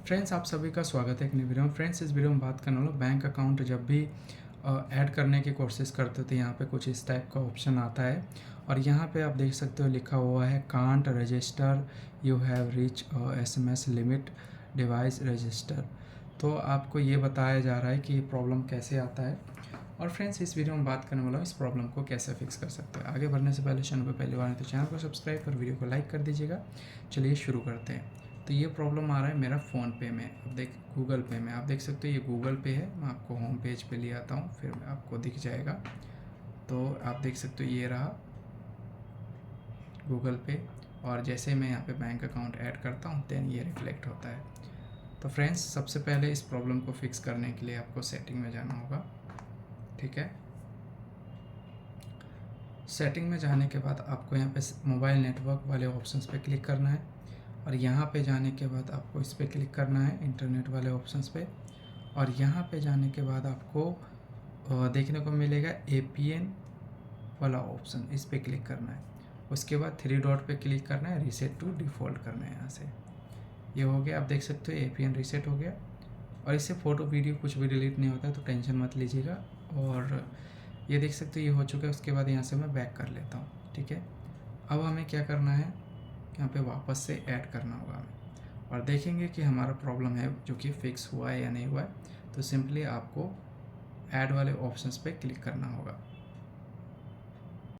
Friends, आप सभी का स्वागत है एक नई वीडियो में। फ्रेंड्स, इस वीडियो में बात करने वाला बैंक अकाउंट जब भी ऐड करने की कोशिश करते हो तो यहाँ पे कुछ इस टाइप का ऑप्शन आता है और यहाँ पे आप देख सकते हो लिखा हुआ है can't register, you have reach SMS limit device register. तो आपको ये बताया जा रहा है कि ये प्रॉब्लम कैसे आता है और फ्रेंड्स इस वीडियो में बात करने वाला हूँ इस प्रॉब्लम को कैसे फिक्स कर सकते हैं। आगे बढ़ने से पहले चैनल पर पहली बार है तो चैनल को सब्सक्राइब और वीडियो को लाइक कर दीजिएगा। चलिए शुरू करते हैं। तो ये प्रॉब्लम आ रहा है मेरा फ़ोन पे में, अब गूगल पे में आप देख सकते हो ये गूगल पे है। मैं आपको होम पेज पे ले आता हूँ, फिर आपको दिख जाएगा। तो आप देख सकते हो ये रहा गूगल पे और जैसे मैं यहाँ पे बैंक अकाउंट ऐड करता हूँ देन ये रिफ्लेक्ट होता है। तो फ्रेंड्स, सबसे पहले इस प्रॉब्लम को फिक्स करने के लिए आपको सेटिंग में जाना होगा। ठीक है, सेटिंग में जाने के बाद आपको यहाँ पे मोबाइल नेटवर्क वाले ऑप्शंस पे क्लिक करना है और यहाँ पे जाने के बाद आपको इस पर क्लिक करना है इंटरनेट वाले ऑप्शंस पे और यहाँ पे जाने के बाद आपको देखने को मिलेगा APN वाला ऑप्शन, इस पर क्लिक करना है। उसके बाद 3 डॉट पे क्लिक करना है, रीसेट टू डिफ़ॉल्ट करना है। यहाँ से ये हो गया, आप देख सकते हो APN रीसेट हो गया और इससे फ़ोटो वीडियो कुछ भी डिलीट नहीं होता है, तो टेंशन मत लीजिएगा। और ये देख सकते हो ये हो चुका है। उसके बाद यहाँ से मैं बैक कर लेता हूँ। ठीक है, अब हमें क्या करना है, यहाँ पे वापस से ऐड करना होगा हमें और देखेंगे कि हमारा प्रॉब्लम है जो कि फिक्स हुआ है या नहीं हुआ है। तो सिंपली आपको ऐड वाले ऑप्शंस पे क्लिक करना होगा।